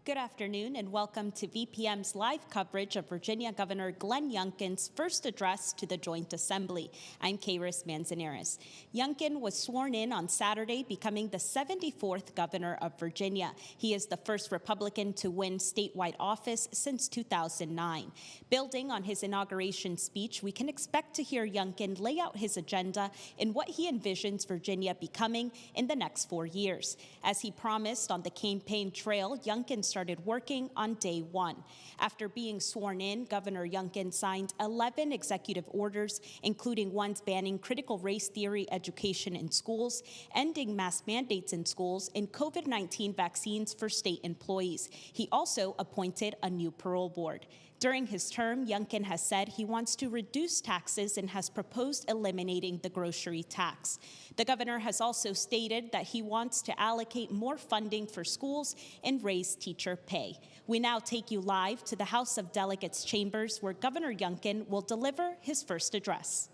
Good afternoon and welcome to VPM's live coverage of Virginia Governor Glenn Youngkin's first address to the Joint Assembly. I'm Kairis Manzanares. Youngkin was sworn in on Saturday, becoming the 74th governor of Virginia. He is the first Republican to win statewide office since 2009. Building on his inauguration speech, we can expect to hear Youngkin lay out his agenda and what he envisions Virginia becoming in the next 4 years. As he promised on the campaign trail, Youngkin started working on day one. After being sworn in, Governor Youngkin signed 11 executive orders, including ones banning critical race theory education in schools, ending mask mandates in schools, and COVID-19 vaccines for state employees. He also appointed a new parole board. During his term, Youngkin has said he wants to reduce taxes and has proposed eliminating the grocery tax. The governor has also stated that he wants to allocate more funding for schools and raise teacher pay. We now take you live to the House of Delegates chambers where Governor Youngkin will deliver his first address.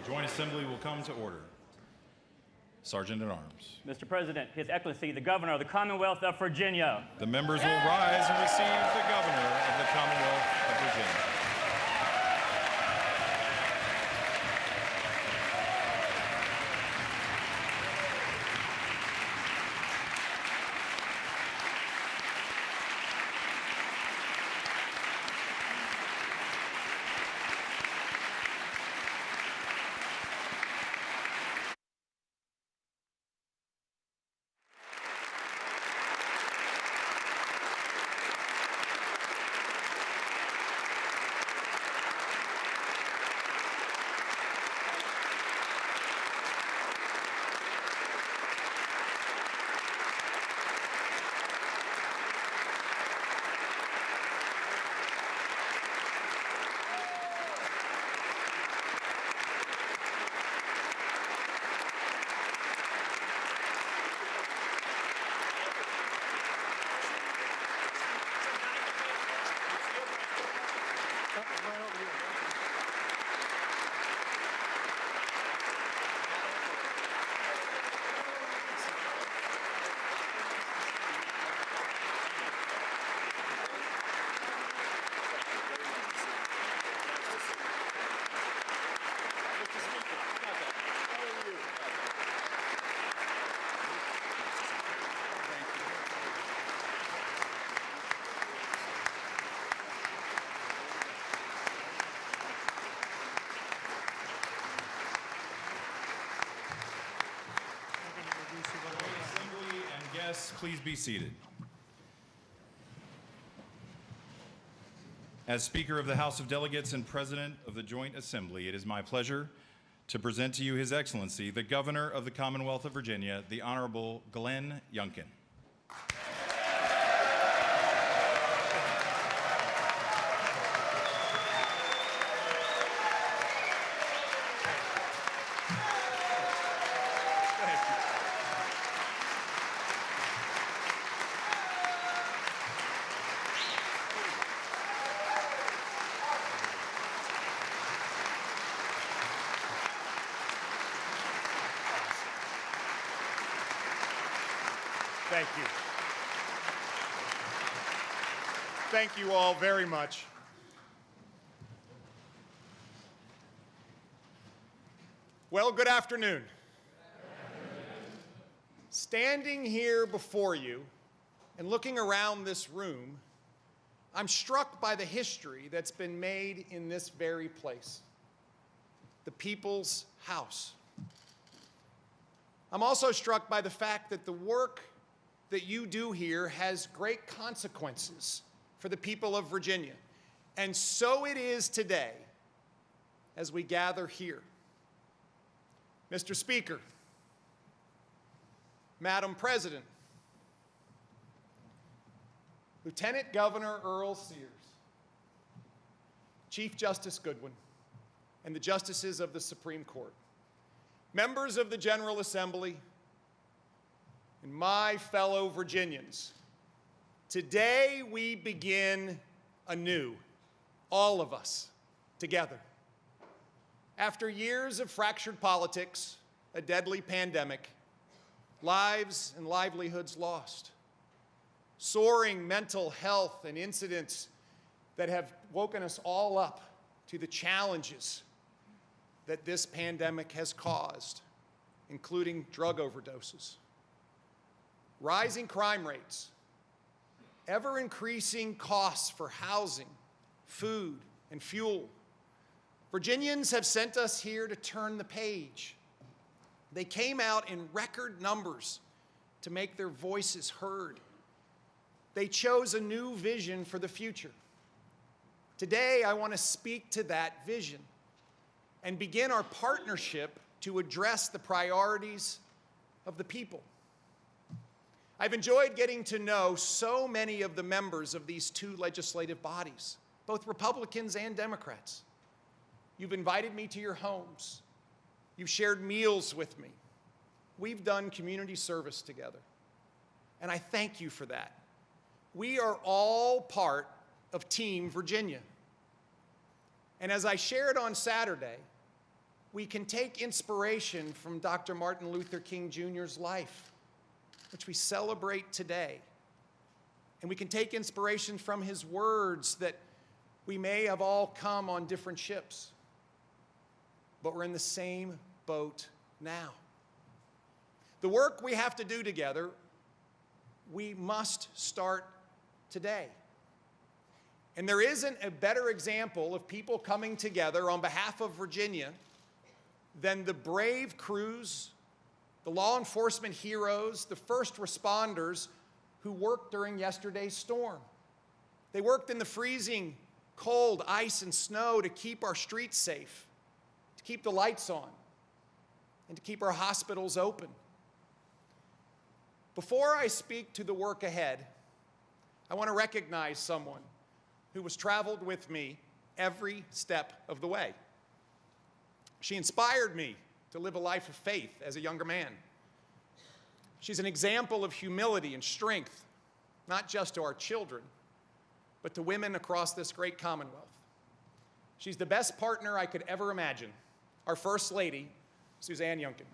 Joint Assembly will come to order. Sergeant at Arms. Mr. President, His Excellency, the Governor of the Commonwealth of Virginia. The members will rise and receive the Governor of the Commonwealth of Virginia. Please be seated. As Speaker of the House of Delegates and President of the Joint Assembly, it is my pleasure to present to you His Excellency, the Governor of the Commonwealth of Virginia, the Honorable Glenn Youngkin. Thank you. Thank you all very much. Well, good afternoon. Standing here before you and looking around this room, I'm struck by the history that's been made in this very place, the People's House. I'm also struck by the fact that the work that you do here has great consequences for the people of Virginia. And so it is today as we gather here. Mr. Speaker, Madam President, Lieutenant Governor Earl Sears, Chief Justice Goodwin, and the Justices of the Supreme Court, members of the General Assembly, and my fellow Virginians, today we begin anew, all of us, together. After years of fractured politics, a deadly pandemic, lives and livelihoods lost, soaring mental health and incidents that have woken us all up to the challenges that this pandemic has caused, including drug overdoses, rising crime rates, ever-increasing costs for housing, food, and fuel. Virginians have sent us here to turn the page. They came out in record numbers to make their voices heard. They chose a new vision for the future. Today, I want to speak to that vision and begin our partnership to address the priorities of the people. I've enjoyed getting to know so many of the members of these two legislative bodies, both Republicans and Democrats. You've invited me to your homes. You've shared meals with me. We've done community service together. And I thank you for that. We are all part of Team Virginia. And as I shared on Saturday, we can take inspiration from Dr. Martin Luther King Jr.'s life, which we celebrate today. And we can take inspiration from his words that we may have all come on different ships, but we're in the same boat now. The work we have to do together, we must start today. And there isn't a better example of people coming together on behalf of Virginia than the brave crews, the law enforcement heroes, the first responders who worked during yesterday's storm. They worked in the freezing cold, ice, and snow to keep our streets safe, to keep the lights on, and to keep our hospitals open. Before I speak to the work ahead, I want to recognize someone who has traveled with me every step of the way. She inspired me to live a life of faith as a younger man. She's an example of humility and strength, not just to our children, but to women across this great Commonwealth. She's the best partner I could ever imagine, our First Lady, Suzanne Youngkin.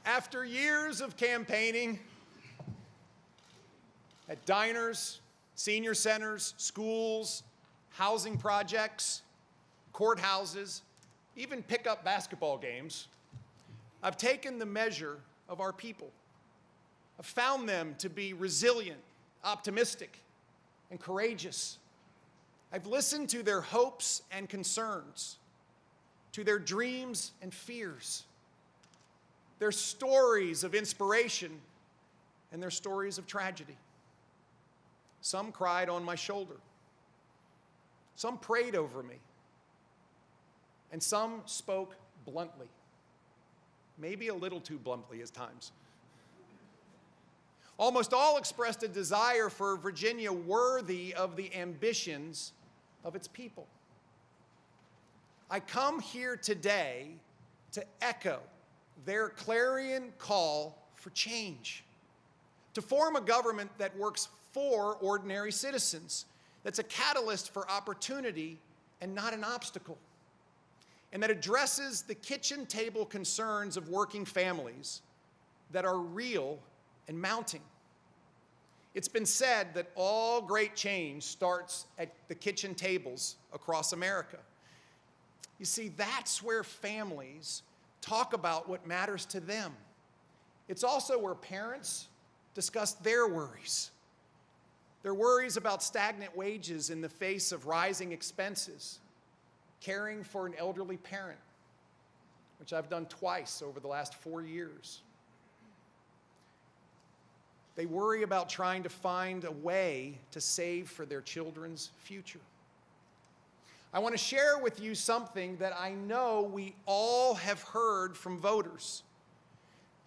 After years of campaigning at diners, senior centers, schools, housing projects, courthouses, even pickup basketball games, I've taken the measure of our people. I've found them to be resilient, optimistic, and courageous. I've listened to their hopes and concerns, to their dreams and fears, their stories of inspiration and their stories of tragedy. Some cried on my shoulder. Some prayed over me. And some spoke bluntly, maybe a little too bluntly at times. Almost all expressed a desire for Virginia worthy of the ambitions of its people. I come here today to echo their clarion call for change, to form a government that works for ordinary citizens, that's a catalyst for opportunity and not an obstacle. and that addresses the kitchen table concerns of working families that are real and mounting. It's been said that all great change starts at the kitchen tables across America. You see, that's where families talk about what matters to them. It's also where parents discuss their worries. Their worries about stagnant wages in the face of rising expenses, caring for an elderly parent, which I've done twice over the last 4 years. They worry about trying to find a way to save for their children's future. I want to share with you something that I know we all have heard from voters.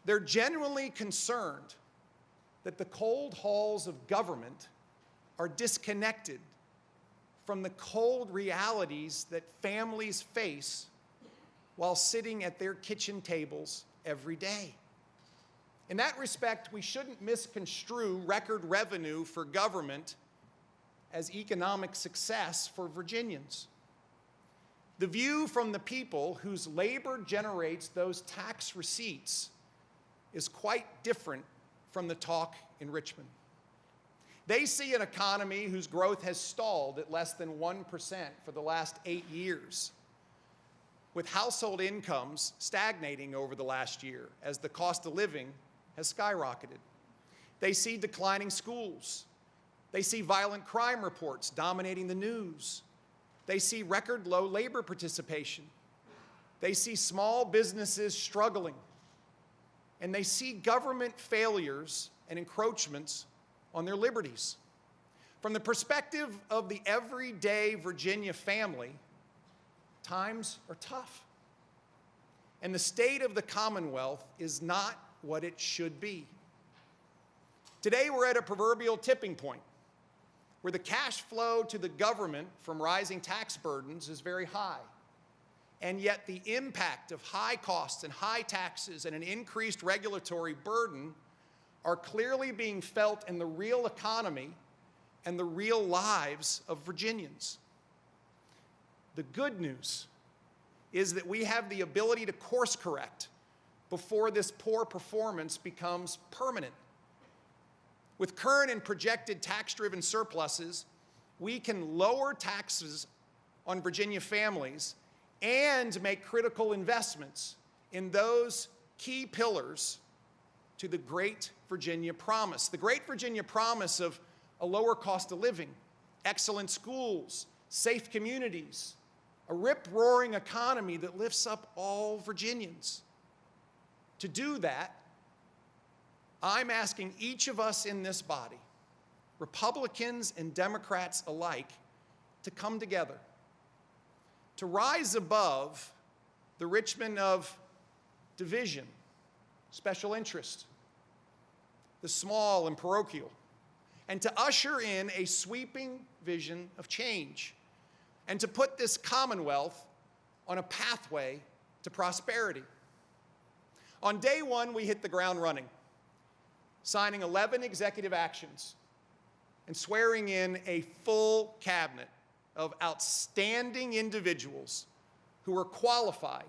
They're genuinely concerned that the cold halls of government are disconnected from the cold realities that families face while sitting at their kitchen tables every day. In that respect, we shouldn't misconstrue record revenue for government as economic success for Virginians. The view from the people whose labor generates those tax receipts is quite different from the talk in Richmond. They see an economy whose growth has stalled at less than 1% for the last 8 years, with household incomes stagnating over the last year as the cost of living has skyrocketed. They see declining schools. They see violent crime reports dominating the news. They see record low labor participation. They see small businesses struggling. And they see government failures and encroachments on their liberties. From the perspective of the everyday Virginia family, times are tough. And the state of the Commonwealth is not what it should be. Today we're at a proverbial tipping point where the cash flow to the government from rising tax burdens is very high. And yet the impact of high costs and high taxes and an increased regulatory burden are clearly being felt in the real economy and the real lives of Virginians. The good news is that we have the ability to course correct before this poor performance becomes permanent. With current and projected tax-driven surpluses, we can lower taxes on Virginia families and make critical investments in those key pillars to the Great Virginia Promise. The Great Virginia Promise of a lower cost of living, excellent schools, safe communities, a rip-roaring economy that lifts up all Virginians. To do that, I'm asking each of us in this body, Republicans and Democrats alike, to come together, to rise above the Richmond of division, special interest, the small and parochial, and to usher in a sweeping vision of change, and to put this Commonwealth on a pathway to prosperity. On day one, we hit the ground running, signing 11 executive actions and swearing in a full cabinet of outstanding individuals who are qualified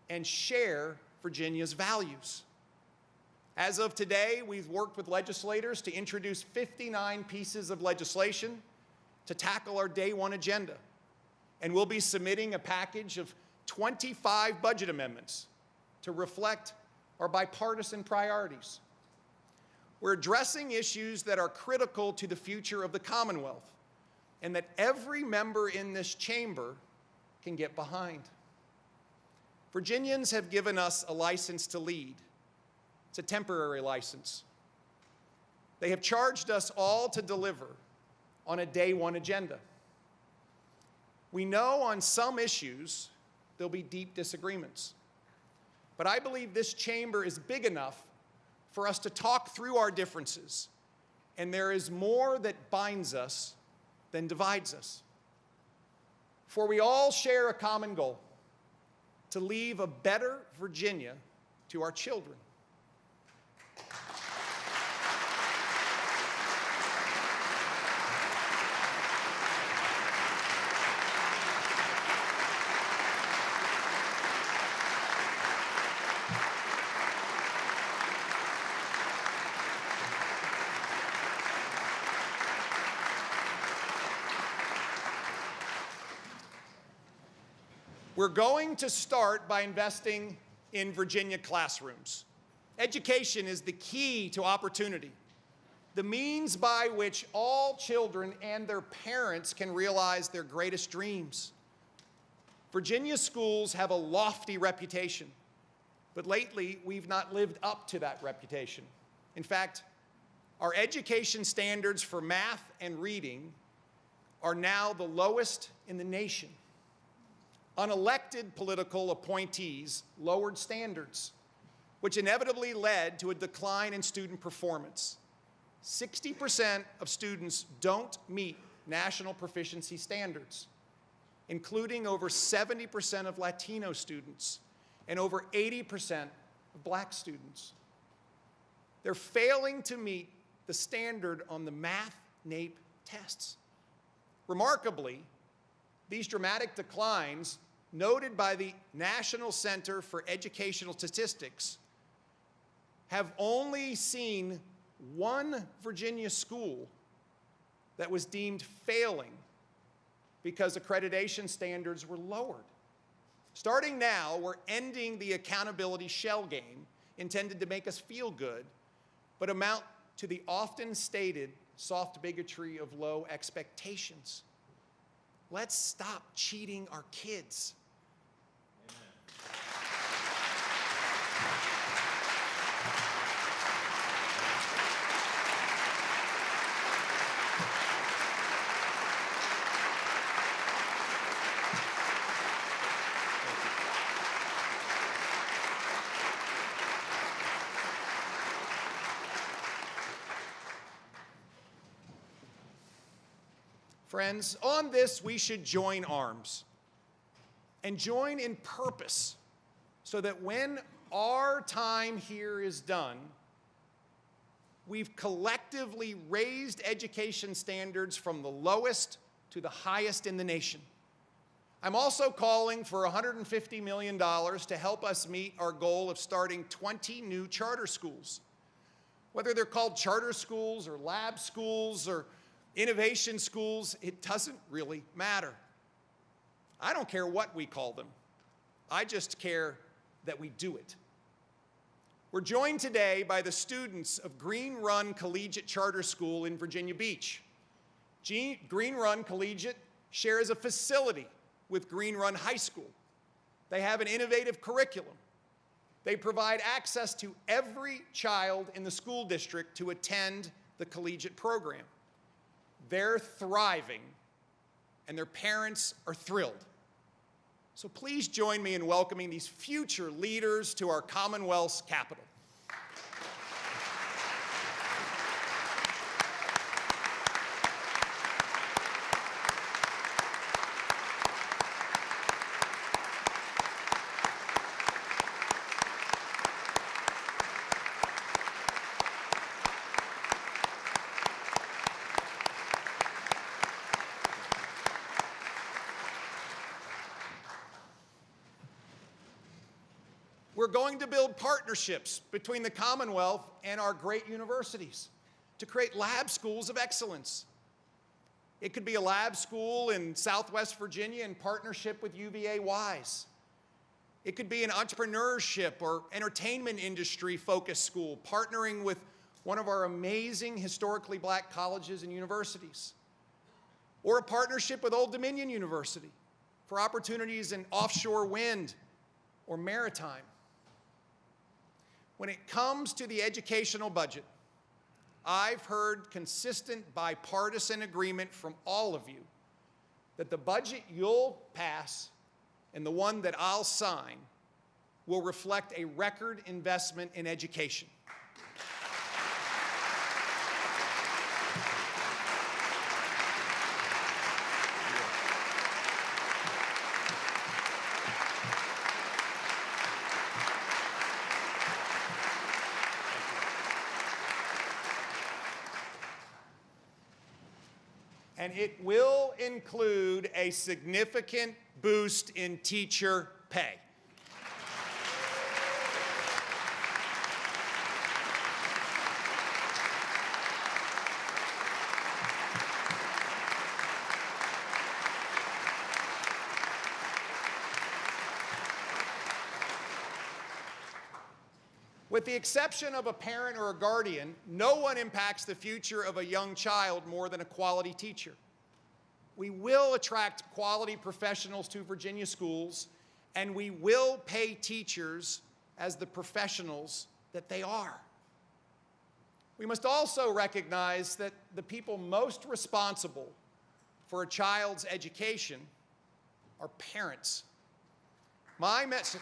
and share Virginia's values. As of today, we've worked with legislators to introduce 59 pieces of legislation to tackle our day one agenda. And we'll be submitting a package of 25 budget amendments to reflect our bipartisan priorities. We're addressing issues that are critical to the future of the Commonwealth and that every member in this chamber can get behind. Virginians have given us a license to lead. It's a temporary license. They have charged us all to deliver on a day one agenda. We know on some issues there'll be deep disagreements, but I believe this chamber is big enough for us to talk through our differences, and there is more that binds us than divides us. For we all share a common goal: to leave a better Virginia to our children. We're going to start by investing in Virginia classrooms. Education is the key to opportunity, the means by which all children and their parents can realize their greatest dreams. Virginia schools have a lofty reputation, but lately we've not lived up to that reputation. In fact, our education standards for math and reading are now the lowest in the nation. Unelected political appointees lowered standards, which inevitably led to a decline in student performance. 60% of students don't meet national proficiency standards, including over 70% of Latino students and over 80% of Black students. They're failing to meet the standard on the math NAEP tests. Remarkably, these dramatic declines, noted by the National Center for Educational Statistics, have only seen one Virginia school that was deemed failing because accreditation standards were lowered. Starting now, we're ending the accountability shell game intended to make us feel good, but amount to the often stated soft bigotry of low expectations. Let's stop cheating our kids. Friends, on this we should join arms and join in purpose so that when our time here is done, we've collectively raised education standards from the lowest to the highest in the nation. I'm also calling for $150 million to help us meet our goal of starting 20 new charter schools. Whether they're called charter schools or lab schools or innovation schools, it doesn't really matter. I don't care what we call them. I just care that we do it. We're joined today by the students of Green Run Collegiate Charter School in Virginia Beach. Green Run Collegiate shares a facility with Green Run High School. They have an innovative curriculum. They provide access to every child in the school district to attend the collegiate program. They're thriving, and their parents are thrilled. So please join me in welcoming these future leaders to our Commonwealth's capital. We're going to build partnerships between the Commonwealth and our great universities to create lab schools of excellence. It could be a lab school in Southwest Virginia in partnership with UVA-Wise. It could be an entrepreneurship or entertainment industry-focused school partnering with one of our amazing historically Black colleges and universities. Or a partnership with Old Dominion University for opportunities in offshore wind or maritime. When it comes to the educational budget, I've heard consistent bipartisan agreement from all of you that the budget you'll pass and the one that I'll sign will reflect a record investment in education. And it will include a significant boost in teacher pay. With the exception of a parent or a guardian, no one impacts the future of a young child more than a quality teacher. We will attract quality professionals to Virginia schools, and we will pay teachers as the professionals that they are. We must also recognize that the people most responsible for a child's education are parents. My message.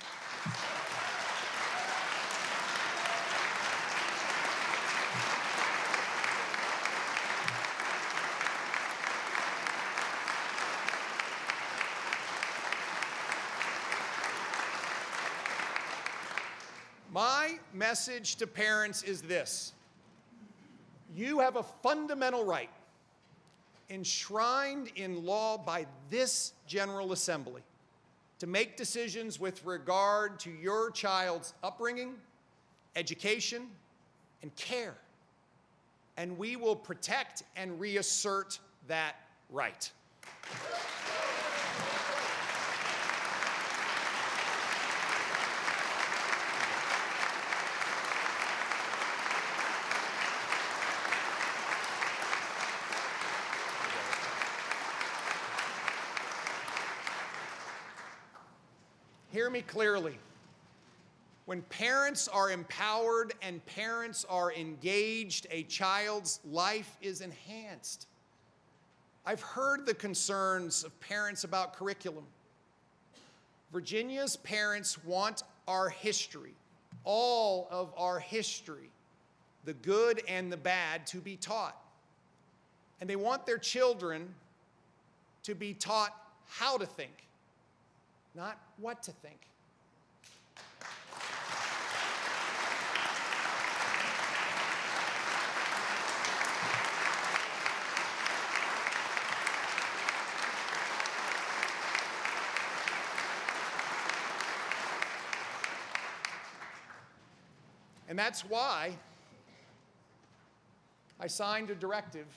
My message to parents is this: you have a fundamental right enshrined in law by this General Assembly to make decisions with regard to your child's upbringing, education, and care. And we will protect and reassert that right. Hear me clearly. When parents are empowered and parents are engaged, a child's life is enhanced. I've heard the concerns of parents about curriculum. Virginia's parents want our history, all of our history, the good and the bad, to be taught. And they want their children to be taught how to think, not what to think. And that's why I signed a directive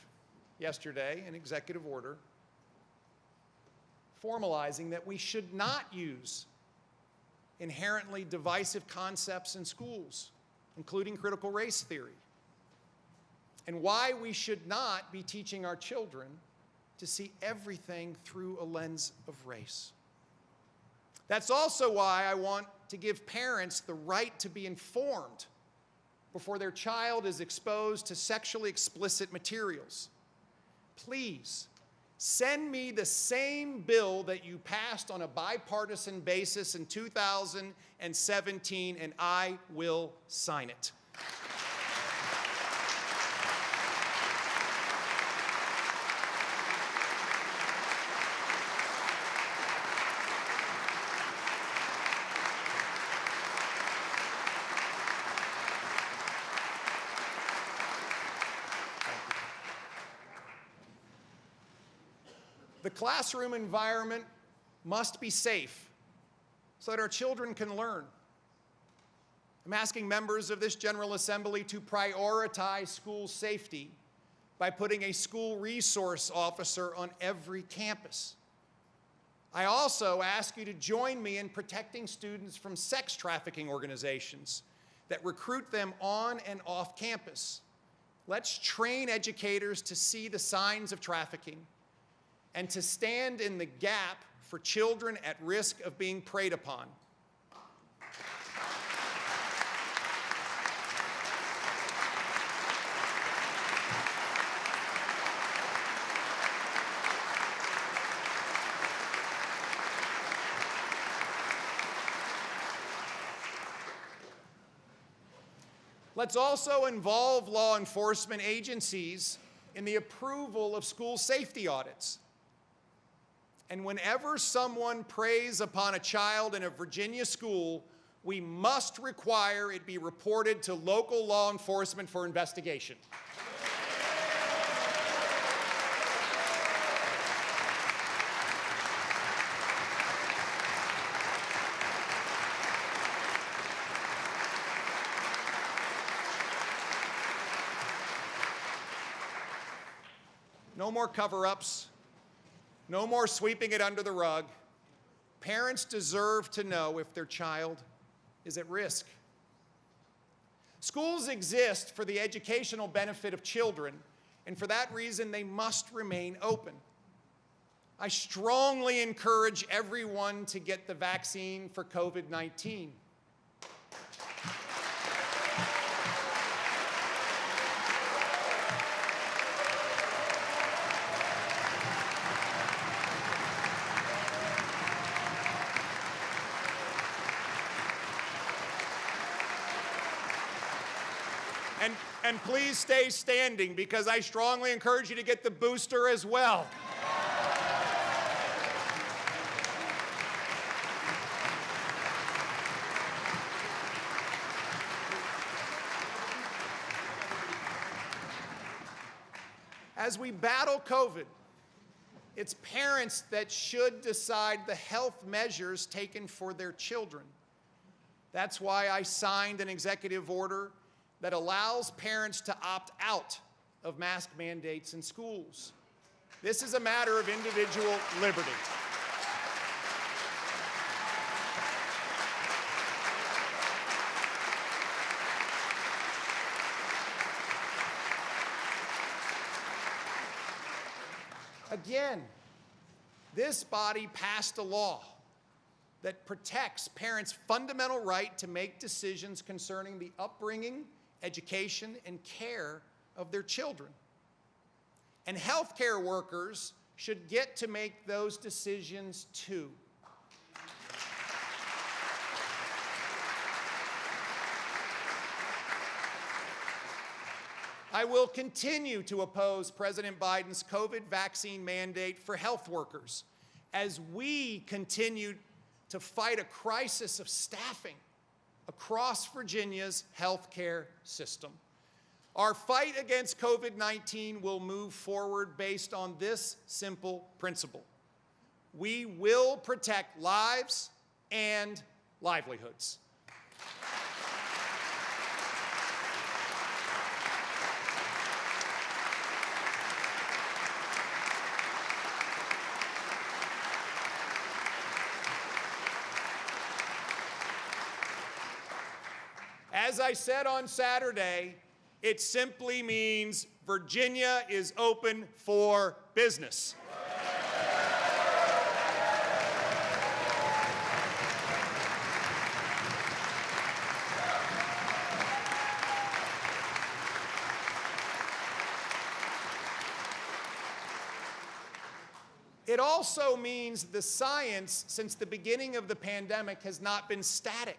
yesterday, an executive order, formalizing that we should not use inherently divisive concepts in schools, including critical race theory, and why we should not be teaching our children to see everything through a lens of race. That's also why I want to give parents the right to be informed before their child is exposed to sexually explicit materials. Please, send me the same bill that you passed on a bipartisan basis in 2017, and I will sign it. The classroom environment must be safe so that our children can learn. I'm asking members of this General Assembly to prioritize school safety by putting a school resource officer on every campus. I also ask you to join me in protecting students from sex trafficking organizations that recruit them on and off campus. Let's train educators to see the signs of trafficking and to stand in the gap for children at risk of being preyed upon. Let's also involve law enforcement agencies in the approval of school safety audits. And whenever someone preys upon a child in a Virginia school, we must require it be reported to local law enforcement for investigation. No more cover-ups. No more sweeping it under the rug. Parents deserve to know if their child is at risk. Schools exist for the educational benefit of children, and for that reason, they must remain open. I strongly encourage everyone to get the vaccine for COVID-19. And please stay standing, because I strongly encourage you to get the booster as well. As we battle COVID, it's parents that should decide the health measures taken for their children. That's why I signed an executive order that allows parents to opt out of mask mandates in schools. This is a matter of individual liberty. Again, this body passed a law that protects parents' fundamental right to make decisions concerning the upbringing, education, and care of their children. And healthcare workers should get to make those decisions too. I will continue to oppose President Biden's COVID vaccine mandate for health workers as we continue to fight a crisis of staffing across Virginia's healthcare system. Our fight against COVID-19 will move forward based on this simple principle. We will protect lives and livelihoods. As I said on Saturday, it simply means Virginia is open for business. It also means the science since the beginning of the pandemic has not been static.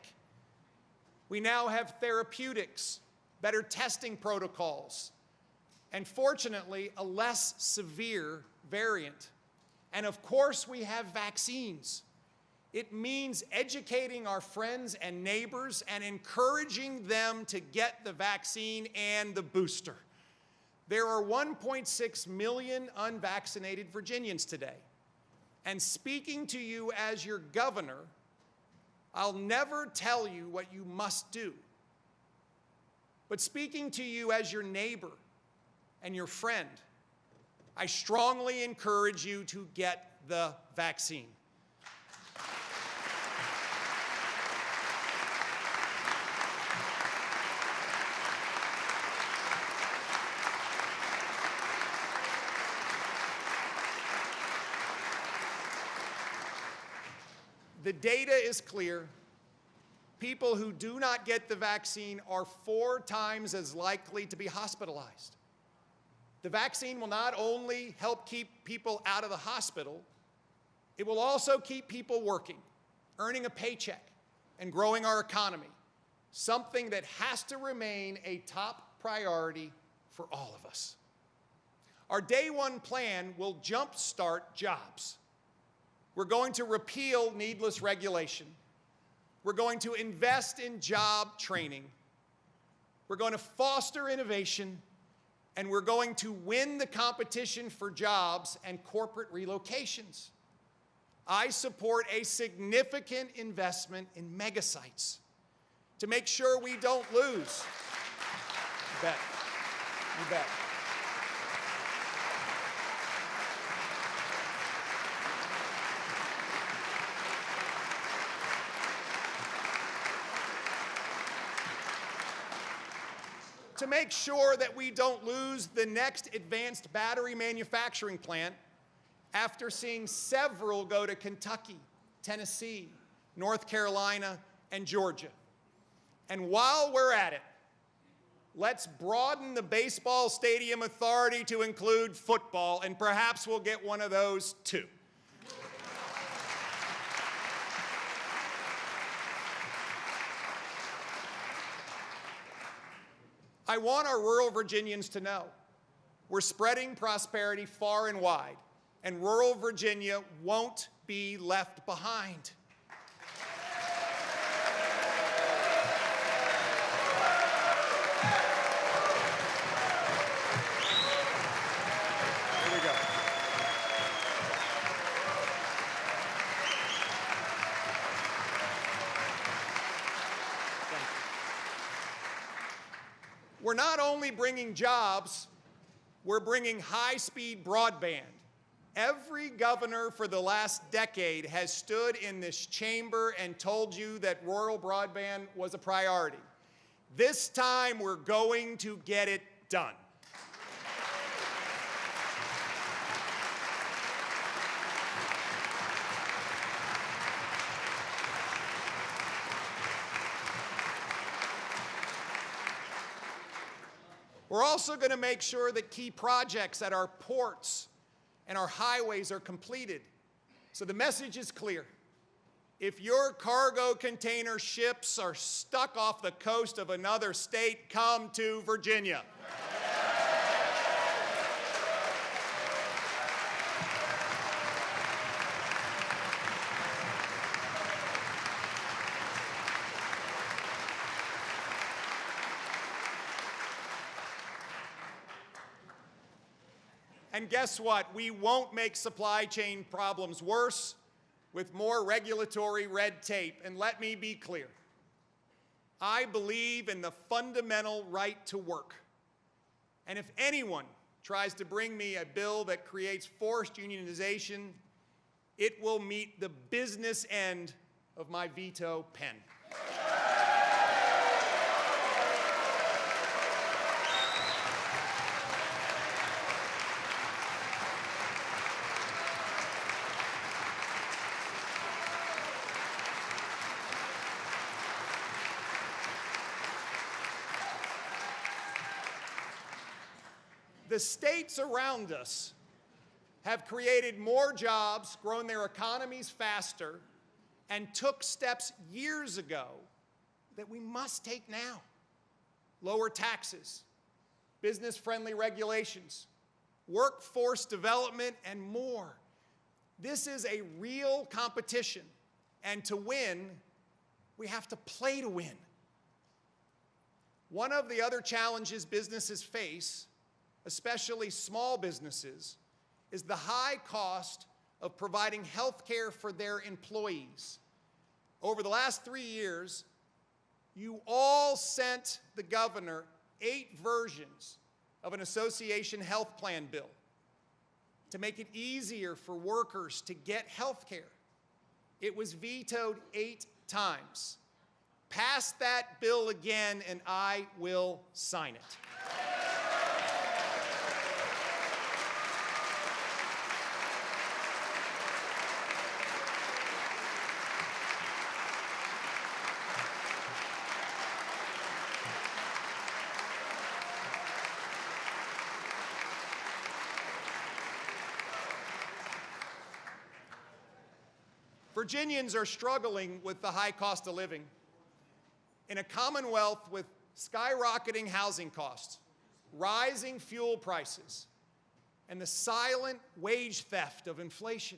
We now have therapeutics, better testing protocols, and fortunately, a less severe variant. And of course, we have vaccines. It means educating our friends and neighbors and encouraging them to get the vaccine and the booster. There are 1.6 million unvaccinated Virginians today. And speaking to you as your governor, I'll never tell you what you must do. But speaking to you as your neighbor and your friend, I strongly encourage you to get the vaccine. The data is clear. People who do not get the vaccine are 4 times as likely to be hospitalized. The vaccine will not only help keep people out of the hospital, it will also keep people working, earning a paycheck, and growing our economy, something that has to remain a top priority for all of us. Our Day One plan will jumpstart jobs. We're going to repeal needless regulation. We're going to invest in job training. We're going to foster innovation, and we're going to win the competition for jobs and corporate relocations. I support a significant investment in megasites to make sure we don't lose. You bet. You bet. to make sure that we don't lose the next advanced battery manufacturing plant after seeing several go to Kentucky, Tennessee, North Carolina, and Georgia. And while we're at it, let's broaden the baseball stadium authority to include football, and perhaps we'll get one of those too. I want our rural Virginians to know we're spreading prosperity far and wide, and rural Virginia won't be left behind. Here we go. We're not only bringing jobs, we're bringing high-speed broadband. Every governor for the last decade has stood in this chamber and told you that rural broadband was a priority. This time, we're going to get it done. We're also going to make sure that key projects at our ports and our highways are completed. So the message is clear. If your cargo container ships are stuck off the coast of another state, come to Virginia. And guess what? We won't make supply chain problems worse with more regulatory red tape. And let me be clear. I believe in the fundamental right to work. And if anyone tries to bring me a bill that creates forced unionization, it will meet the business end of my veto pen. The states around us have created more jobs, grown their economies faster, and took steps years ago that we must take now. Lower taxes, business-friendly regulations, workforce development, and more. This is a real competition, and to win, we have to play to win. One of the other challenges businesses face, especially small businesses, is the high cost of providing health care for their employees. Over the last 3 years, you all sent the governor 8 versions of an association health plan bill to make it easier for workers to get health care. It was vetoed 8 times. Pass that bill again and I will sign it. Virginians are struggling with the high cost of living. In a Commonwealth with skyrocketing housing costs, rising fuel prices, and the silent wage theft of inflation.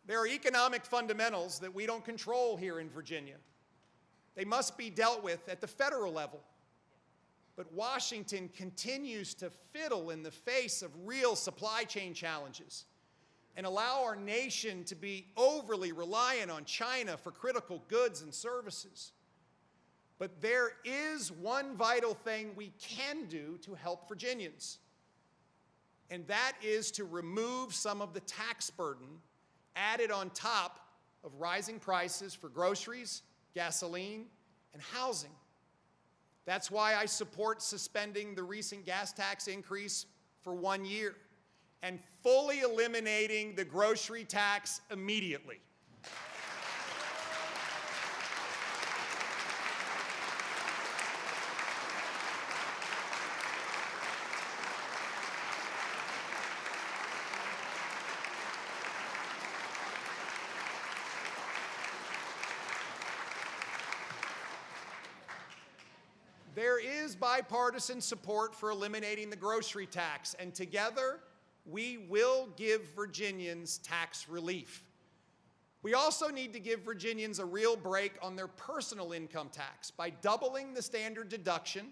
There are economic fundamentals that we don't control here in Virginia. They must be dealt with at the federal level. But Washington continues to fiddle in the face of real supply chain challenges and allow our nation to be overly reliant on China for critical goods and services. But there is one vital thing we can do to help Virginians, and that is to remove some of the tax burden added on top of rising prices for groceries, gasoline, and housing. That's why I support suspending the recent gas tax increase for 1 year and fully eliminating the grocery tax immediately. There is bipartisan support for eliminating the grocery tax, and together we will give Virginians tax relief. We also need to give Virginians a real break on their personal income tax by doubling the standard deduction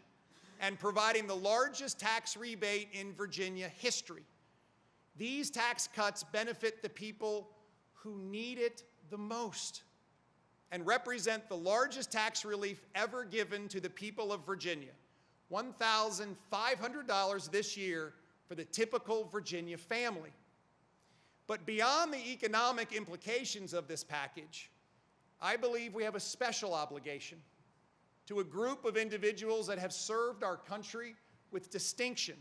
and providing the largest tax rebate in Virginia history. These tax cuts benefit the people who need it the most and represent the largest tax relief ever given to the people of Virginia, $1,500 this year for the typical Virginia family. But beyond the economic implications of this package, I believe we have a special obligation to a group of individuals that have served our country with distinction,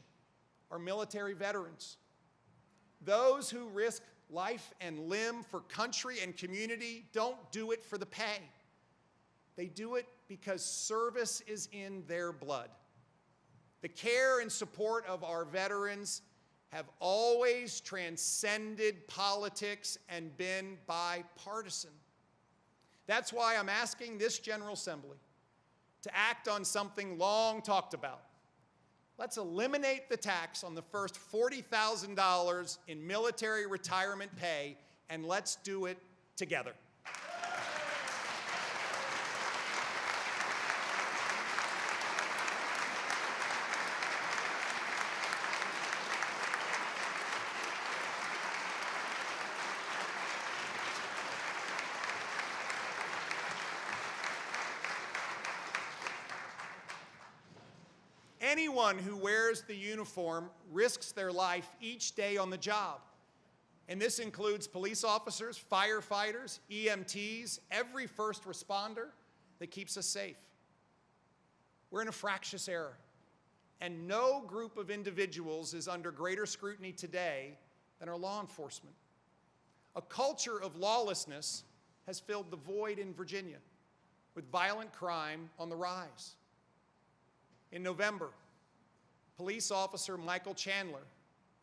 our military veterans. Those who risk life and limb for country and community don't do it for the pay. They do it because service is in their blood. The care and support of our veterans have always transcended politics and been bipartisan. That's why I'm asking this General Assembly to act on something long talked about. Let's eliminate the tax on the first $40,000 in military retirement pay, and let's do it together. Anyone who wears the uniform risks their life each day on the job. And this includes police officers, firefighters, EMTs, every first responder that keeps us safe. We're in a fractious era, and no group of individuals is under greater scrutiny today than our law enforcement. A culture of lawlessness has filled the void in Virginia, with violent crime on the rise. In November, police officer Michael Chandler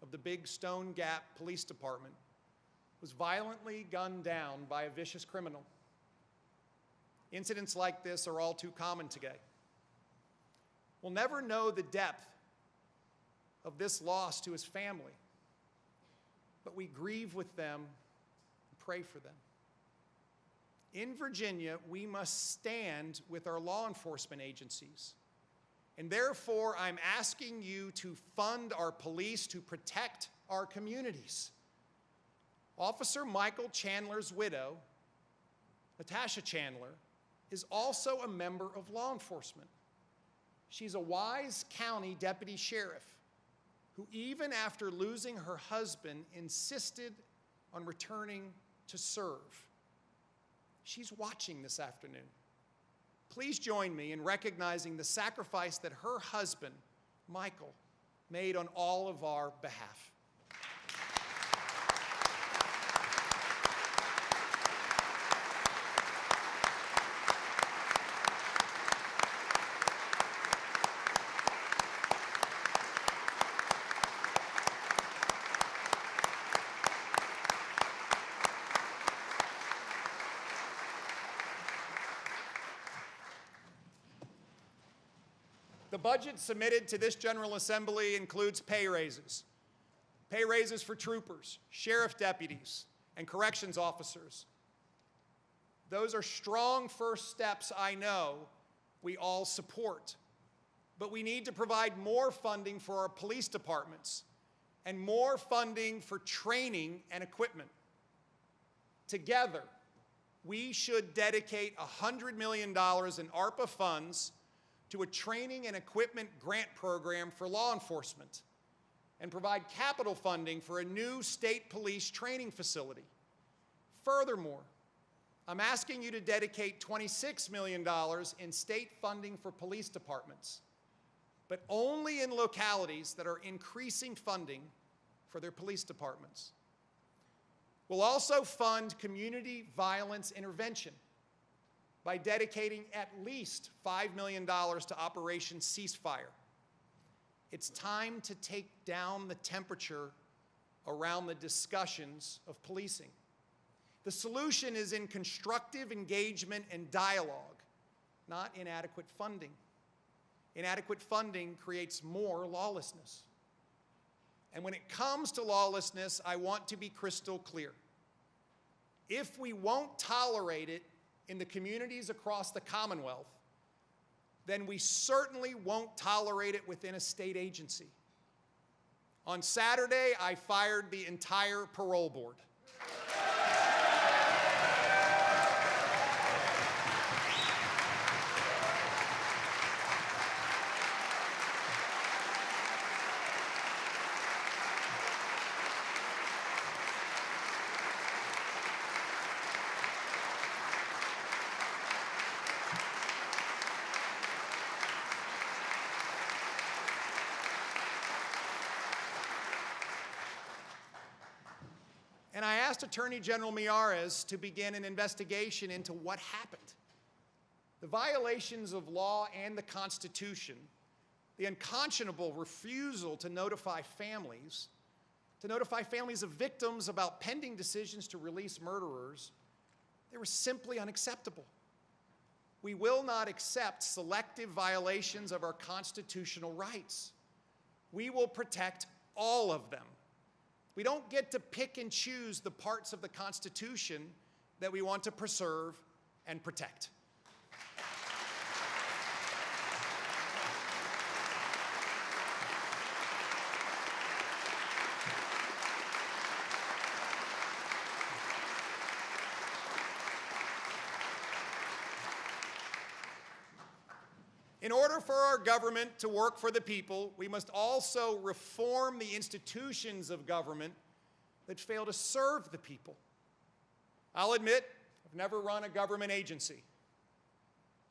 of the Big Stone Gap Police Department was violently gunned down by a vicious criminal. Incidents like this are all too common today. We'll never know the depth of this loss to his family, but we grieve with them and pray for them. In Virginia, we must stand with our law enforcement agencies. And therefore, I'm asking you to fund our police to protect our communities. Officer Michael Chandler's widow, Natasha Chandler, is also a member of law enforcement. She's a Wise County deputy sheriff who, even after losing her husband, insisted on returning to serve. She's watching this afternoon. Please join me in recognizing the sacrifice that her husband, Michael, made on all of our behalf. The budget submitted to this General Assembly includes pay raises for troopers, sheriff deputies, and corrections officers. Those are strong first steps I know we all support. But we need to provide more funding for our police departments and more funding for training and equipment. Together, we should dedicate $100 million in ARPA funds to a training and equipment grant program for law enforcement and provide capital funding for a new state police training facility. Furthermore, I'm asking you to dedicate $26 million in state funding for police departments, but only in localities that are increasing funding for their police departments. We'll also fund community violence intervention by dedicating at least $5 million to Operation Ceasefire. It's time to take down the temperature around the discussions of policing. The solution is in constructive engagement and dialogue, not inadequate funding. Inadequate funding creates more lawlessness. And when it comes to lawlessness, I want to be crystal clear. If we won't tolerate it in the communities across the Commonwealth, then we certainly won't tolerate it within a state agency. On Saturday, I fired the entire parole board. And I asked Attorney General Miyares to begin an investigation into what happened. The violations of law and the Constitution, the unconscionable refusal to notify families of victims about pending decisions to release murderers, they were simply unacceptable. We will not accept selective violations of our constitutional rights. We will protect all of them. We don't get to pick and choose the parts of the Constitution that we want to preserve and protect. In order for our government to work for the people, we must also reform the institutions of government that fail to serve the people. I'll admit, I've never run a government agency,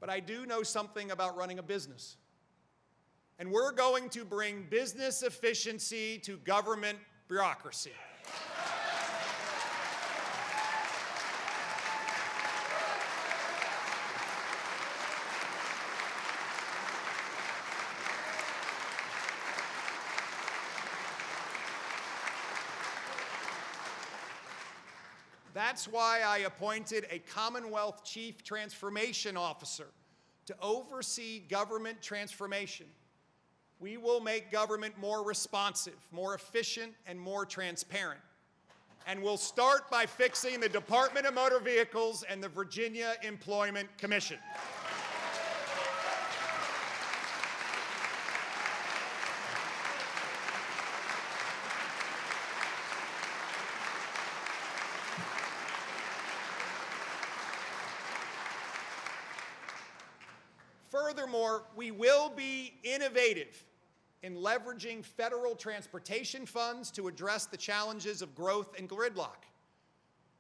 but I do know something about running a business. And we're going to bring business efficiency to government bureaucracy. That's why I appointed a Commonwealth Chief Transformation Officer to oversee government transformation. We will make government more responsive, more efficient, and more transparent. And we'll start by fixing the Department of Motor Vehicles and the Virginia Employment Commission. Furthermore, we will be innovative in leveraging federal transportation funds to address the challenges of growth and gridlock.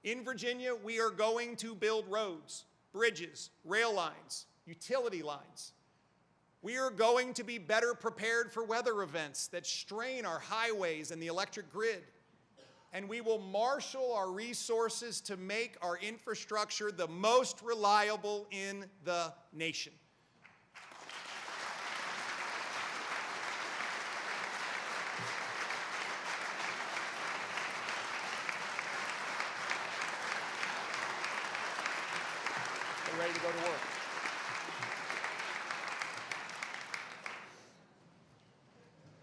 In Virginia, we are going to build roads, bridges, rail lines, utility lines. We are going to be better prepared for weather events that strain our highways and the electric grid. And we will marshal our resources to make our infrastructure the most reliable in the nation. Ready to go to work.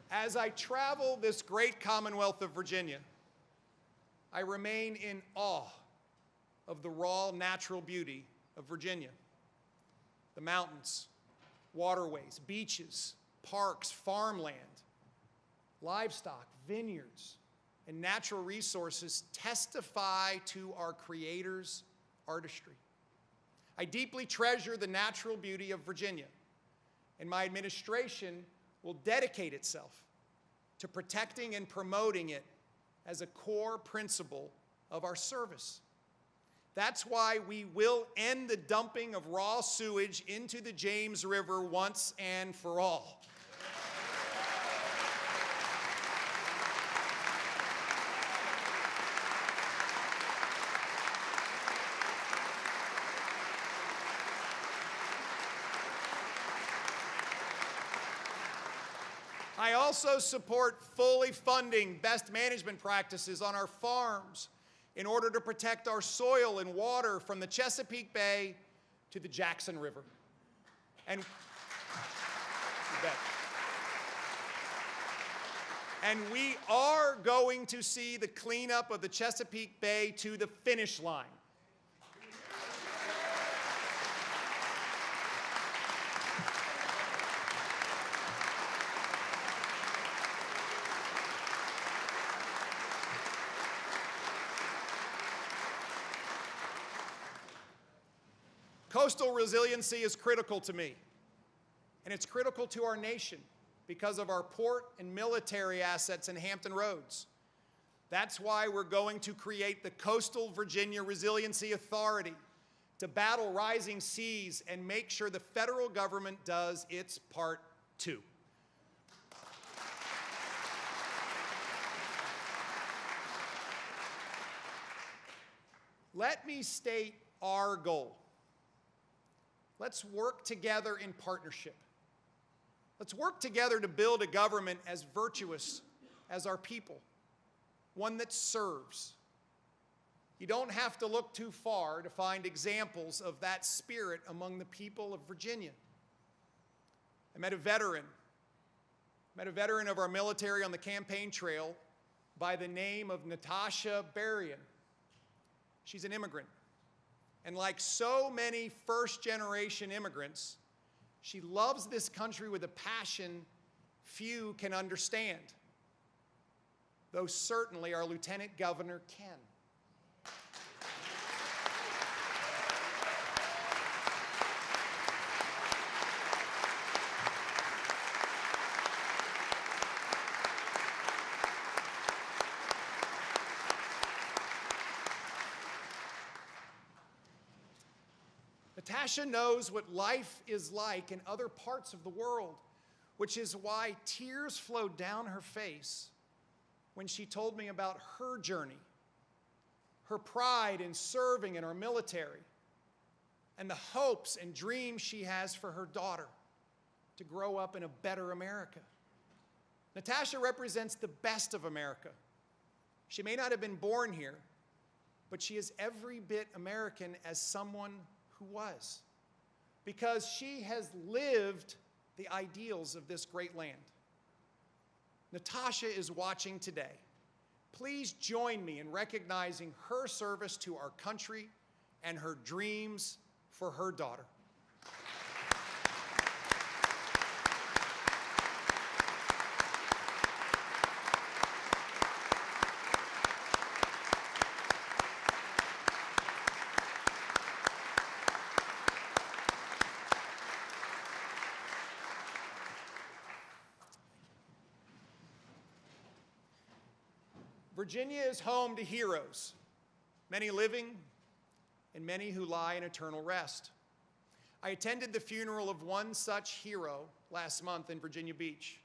As I travel this great Commonwealth of Virginia, I remain in awe of the raw natural beauty of Virginia. The mountains, waterways, beaches, parks, farmland, livestock, vineyards, and natural resources testify to our Creator's artistry. I deeply treasure the natural beauty of Virginia, and my administration will dedicate itself to protecting and promoting it as a core principle of our service. That's why we will end the dumping of raw sewage into the James River once and for all. I also support fully funding best management practices on our farms in order to protect our soil and water from the Chesapeake Bay to the Jackson River. And we are going to see the cleanup of the Chesapeake Bay to the finish line. Coastal resiliency is critical to me, and it's critical to our nation because of our port and military assets in Hampton Roads. That's why we're going to create the Coastal Virginia Resiliency Authority to battle rising seas and make sure the federal government does its part too. Let me state our goal. Let's work together in partnership. Let's work together to build a government as virtuous as our people, one that serves. You don't have to look too far to find examples of that spirit among the people of Virginia. I met a veteran of our military on the campaign trail by the name of Natasha Berrien. She's an immigrant. And like so many first-generation immigrants, she loves this country with a passion few can understand, though certainly our Lieutenant Governor can. Natasha knows what life is like in other parts of the world, which is why tears flowed down her face when she told me about her journey, her pride in serving in our military, and the hopes and dreams she has for her daughter to grow up in a better America. Natasha represents the best of America. She may not have been born here, but she is every bit American as someone who was, because she has lived the ideals of this great land. Natasha is watching today. Please join me in recognizing her service to our country and her dreams for her daughter. Virginia is home to heroes, many living and many who lie in eternal rest. I attended the funeral of one such hero last month in Virginia Beach,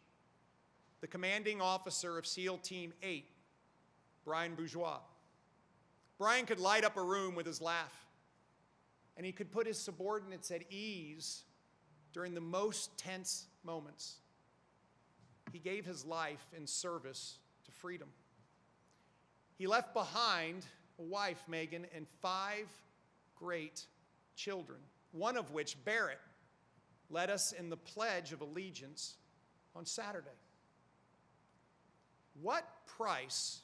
the commanding officer of SEAL Team 8, Brian Bourgeois. Brian could light up a room with his laugh, and he could put his subordinates at ease during the most tense moments. He gave his life in service to freedom. He left behind a wife, Megan, and 5 great children, one of which, Barrett, led us in the Pledge of Allegiance on Saturday. What price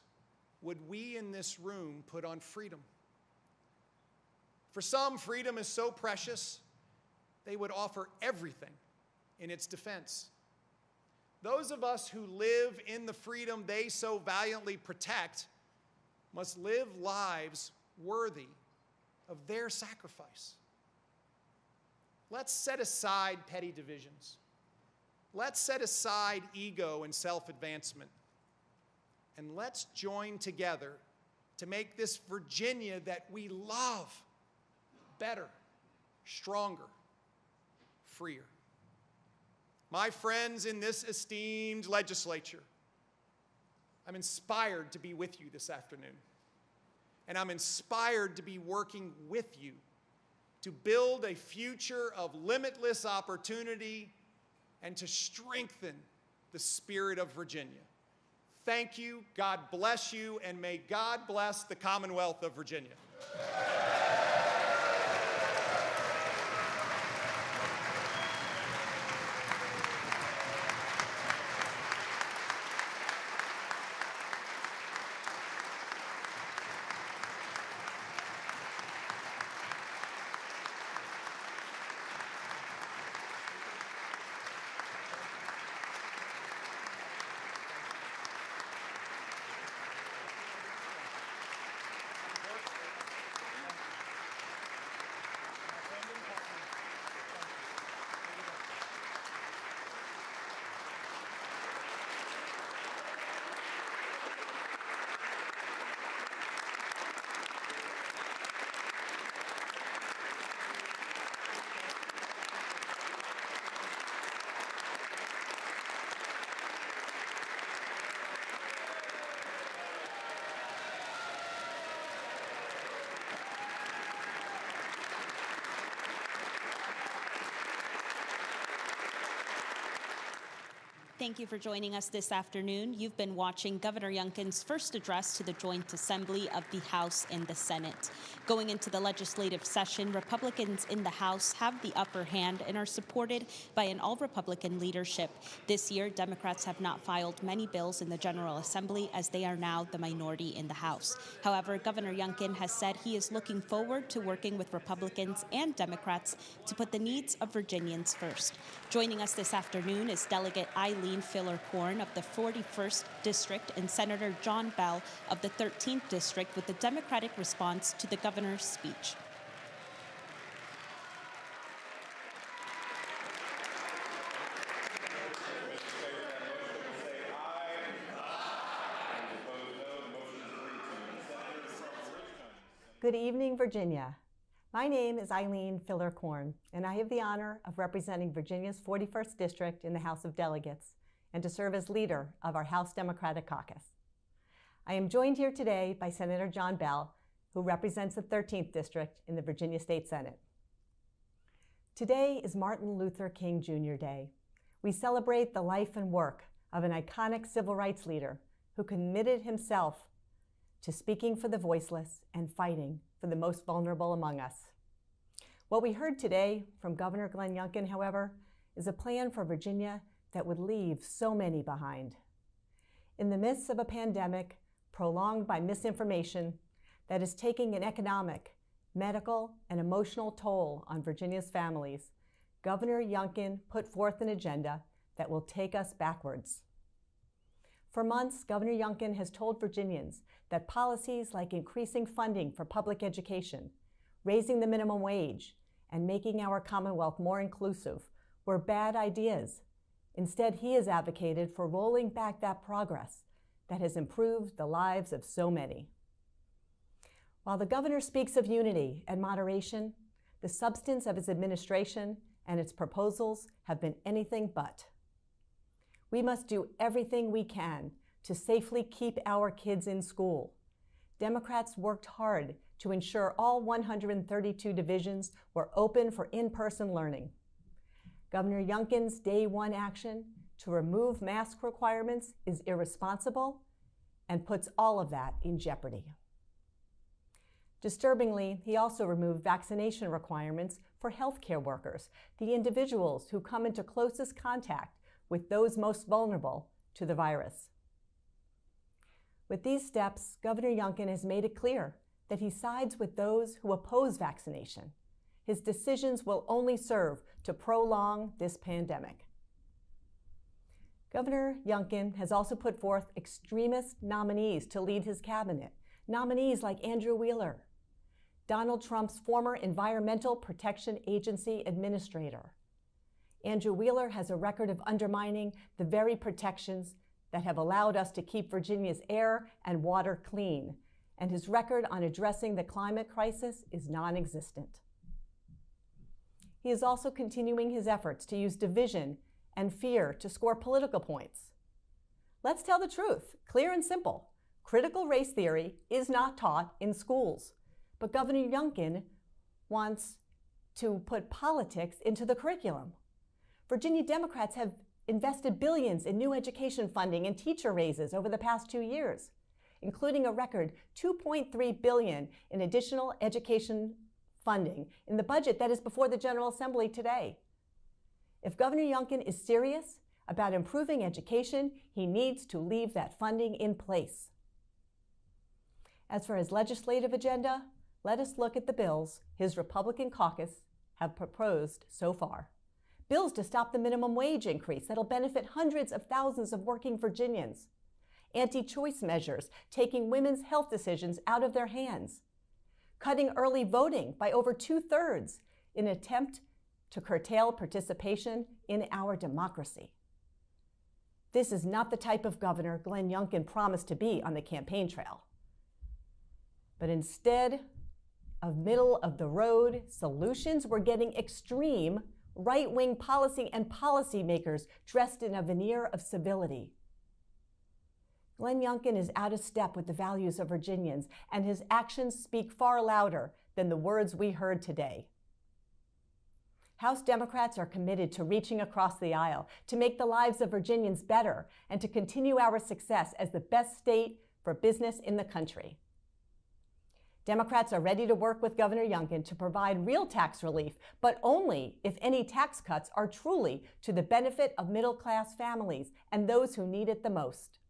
would we in this room put on freedom? For some, freedom is so precious, they would offer everything in its defense. Those of us who live in the freedom they so valiantly protect must live lives worthy of their sacrifice. Let's set aside petty divisions. Let's set aside ego and self-advancement. And let's join together to make this Virginia that we love better, stronger, freer. My friends in this esteemed legislature, I'm inspired to be with you this afternoon. And I'm inspired to be working with you to build a future of limitless opportunity and to strengthen the spirit of Virginia. Thank you, God bless you, and may God bless the Commonwealth of Virginia. Thank you for joining us this afternoon. You've been watching Governor Youngkin's first address to the joint assembly of the House and the Senate. Going into the legislative session, Republicans in the House have the upper hand and are supported by an all-Republican leadership. This year, Democrats have not filed many bills in the General Assembly as they are now the minority in the House. However, Governor Youngkin has said he is looking forward to working with Republicans and Democrats to put the needs of Virginians first. Joining us this afternoon is Delegate Eileen Filler-Horn of the 41st District and Senator John Bell of the 13th District with the Democratic response to the governor's speech. Good evening, Virginia. My name is Eileen Filler-Horn, and I have the honor of representing Virginia's 41st District in the House of Delegates and to serve as leader of our House Democratic Caucus. I am joined here today by Senator John Bell, who represents the 13th District in the Virginia State Senate. Today is Martin Luther King Jr. Day. We celebrate the life and work of an iconic civil rights leader who committed himself to speaking for the voiceless and fighting for the most vulnerable among us. What we heard today from Governor Glenn Youngkin, however, is a plan for Virginia that would leave so many behind. In the midst of a pandemic prolonged by misinformation that is taking an economic, medical, and emotional toll on Virginia's families, Governor Youngkin put forth an agenda that will take us backwards. For months, Governor Youngkin has told Virginians that policies like increasing funding for public education, raising the minimum wage, and making our Commonwealth more inclusive were bad ideas. Instead, he has advocated for rolling back that progress that has improved the lives of so many. While the governor speaks of unity and moderation, the substance of his administration and its proposals have been anything but. We must do everything we can to safely keep our kids in school. Democrats worked hard to ensure all 132 divisions were open for in-person learning. Governor Youngkin's day one action to remove mask requirements is irresponsible and puts all of that in jeopardy. Disturbingly, he also removed vaccination requirements for healthcare workers, the individuals who come into closest contact with those most vulnerable to the virus. With these steps, Governor Youngkin has made it clear that he sides with those who oppose vaccination. His decisions will only serve to prolong this pandemic. Governor Youngkin has also put forth extremist nominees to lead his cabinet, nominees like Andrew Wheeler, Donald Trump's former Environmental Protection Agency administrator. Andrew Wheeler has a record of undermining the very protections that have allowed us to keep Virginia's air and water clean and his record on addressing the climate crisis is non-existent. He is also continuing his efforts to use division and fear to score political points. Let's tell the truth, clear and simple. Critical race theory is not taught in schools, but Governor Youngkin wants to put politics into the curriculum. Virginia Democrats have invested billions in new education funding and teacher raises over the past 2 years, including a record $2.3 billion in additional education funding in the budget that is before the General Assembly today. If Governor Youngkin is serious about improving education, he needs to leave that funding in place. As for his legislative agenda, let us look at the bills his Republican caucus have proposed so far. Bills to stop the minimum wage increase that'll benefit hundreds of thousands of working Virginians. Anti-choice measures taking women's health decisions out of their hands. Cutting early voting by over 2/3 in an attempt to curtail participation in our democracy. This is not the type of governor Glenn Youngkin promised to be on the campaign trail. But instead of middle-of-the-road solutions, we're getting extreme right-wing policy and policymakers dressed in a veneer of civility. Glenn Youngkin is out of step with the values of Virginians, and his actions speak far louder than the words we heard today. House Democrats are committed to reaching across the aisle to make the lives of Virginians better and to continue our success as the best state for business in the country. Democrats are ready to work with Governor Youngkin to provide real tax relief, but only if any tax cuts are truly to the benefit of middle-class families and those who need it the most.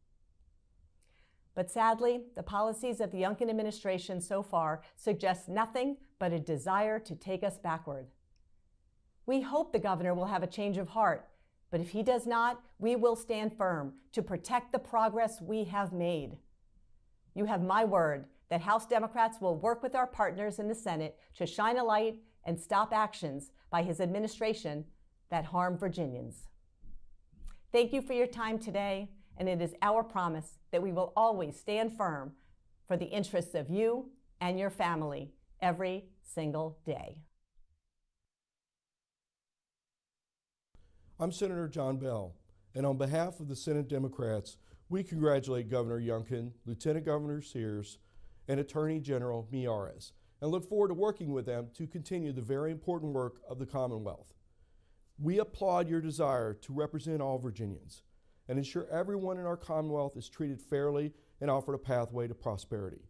But sadly, the policies of the Youngkin administration so far suggest nothing but a desire to take us backward. We hope the governor will have a change of heart, but if he does not, we will stand firm to protect the progress we have made. You have my word that House Democrats will work with our partners in the Senate to shine a light and stop actions by his administration that harm Virginians. Thank you for your time today, and it is our promise that we will always stand firm for the interests of you and your family every single day. I'm Senator John Bell, and on behalf of the Senate Democrats, we congratulate Governor Youngkin, Lieutenant Governor Sears, and Attorney General Miyares, and look forward to working with them to continue the very important work of the Commonwealth. We applaud your desire to represent all Virginians and ensure everyone in our Commonwealth is treated fairly and offered a pathway to prosperity.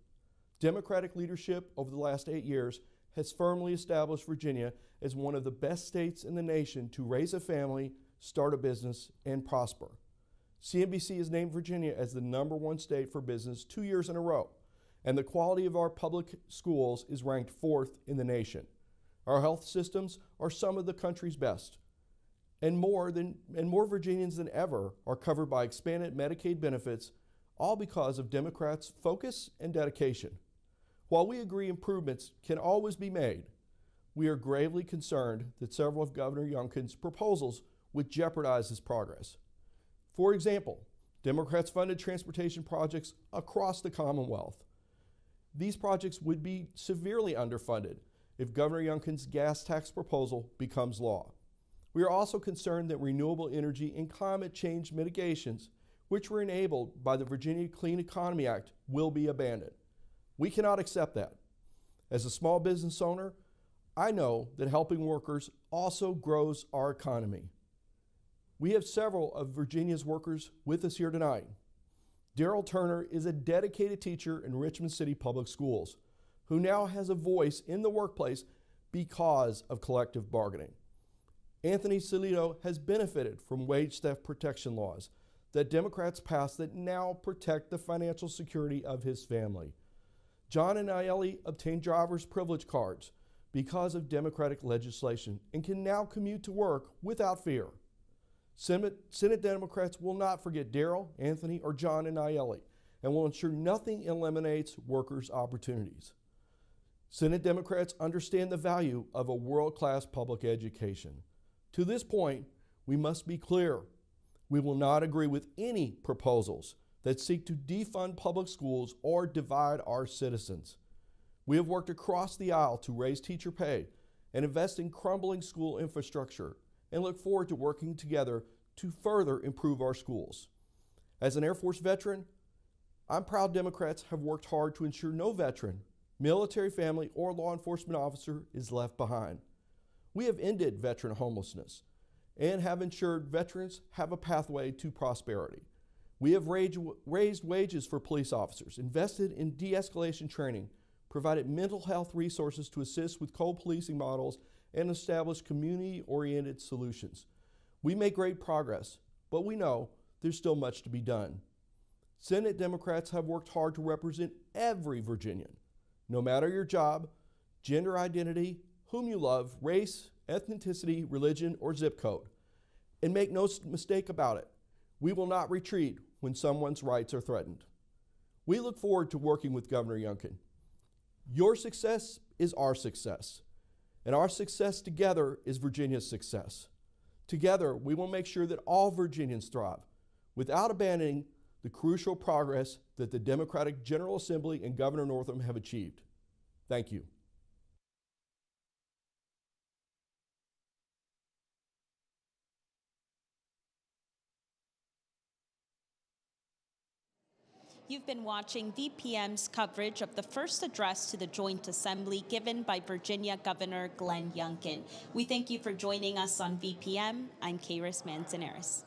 Democratic leadership over the last 8 years has firmly established Virginia as one of the best states in the nation to raise a family, start a business, and prosper. CNBC has named Virginia as the #1 state for business 2 years in a row, and the quality of our public schools is ranked 4th in the nation. Our health systems are some of the country's best, and more Virginians than ever are covered by expanded Medicaid benefits, all because of Democrats' focus and dedication. While we agree improvements can always be made, we are gravely concerned that several of Governor Youngkin's proposals would jeopardize his progress. For example, Democrats funded transportation projects across the Commonwealth. These projects would be severely underfunded if Governor Youngkin's gas tax proposal becomes law. We are also concerned that renewable energy and climate change mitigations, which were enabled by the Virginia Clean Economy Act, will be abandoned. We cannot accept that. As a small business owner, I know that helping workers also grows our economy. We have several of Virginia's workers with us here tonight. Daryl Turner is a dedicated teacher in Richmond City Public Schools who now has a voice in the workplace because of collective bargaining. Anthony Salito has benefited from wage theft protection laws that Democrats passed that now protect the financial security of his family. John and Nayeli obtained driver's privilege cards because of Democratic legislation and can now commute to work without fear. Senate Democrats will not forget Daryl, Anthony, or John and Nayeli, and will ensure nothing eliminates workers' opportunities. Senate Democrats understand the value of a world-class public education. To this point, we must be clear. We will not agree with any proposals that seek to defund public schools or divide our citizens. We have worked across the aisle to raise teacher pay and invest in crumbling school infrastructure, and look forward to working together to further improve our schools. As an Air Force veteran, I'm proud Democrats have worked hard to ensure no veteran, military family, or law enforcement officer is left behind. We have ended veteran homelessness and have ensured veterans have a pathway to prosperity. We have raised wages for police officers, invested in de-escalation training, provided mental health resources to assist with co-policing models, and established community-oriented solutions. We make great progress, but we know there's still much to be done. Senate Democrats have worked hard to represent every Virginian, no matter your job, gender identity, whom you love, race, ethnicity, religion, or zip code. And make no mistake about it, we will not retreat when someone's rights are threatened. We look forward to working with Governor Youngkin. Your success is our success, and our success together is Virginia's success. Together, we will make sure that all Virginians thrive without abandoning the crucial progress that the Democratic General Assembly and Governor Northam have achieved. Thank you. You've been watching VPM's coverage of the first address to the Joint Assembly given by Virginia Governor Glenn Youngkin. We thank you for joining us on VPM. I'm Kairos Manzanares.